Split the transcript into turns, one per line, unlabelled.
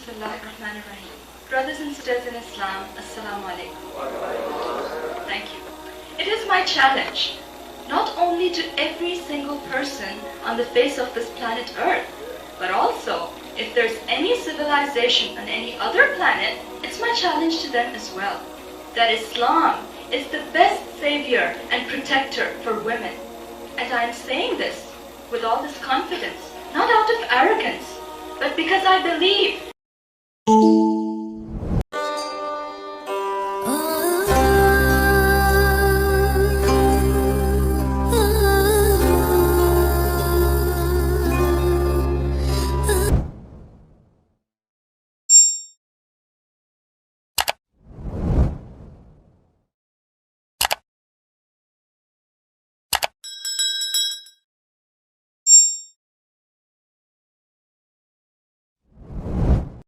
Bismillahirrahmanirrahim. Brothers and sisters in Islam, Assalamu alaikum. Thank you. It is my challenge, not only to every single person on the face of this planet Earth, but also, if there's any civilization on any other planet, it's my challenge to them as well, that Islam is the best savior and protector for women. And I am saying this with all this confidence, not out of arrogance, but because I believe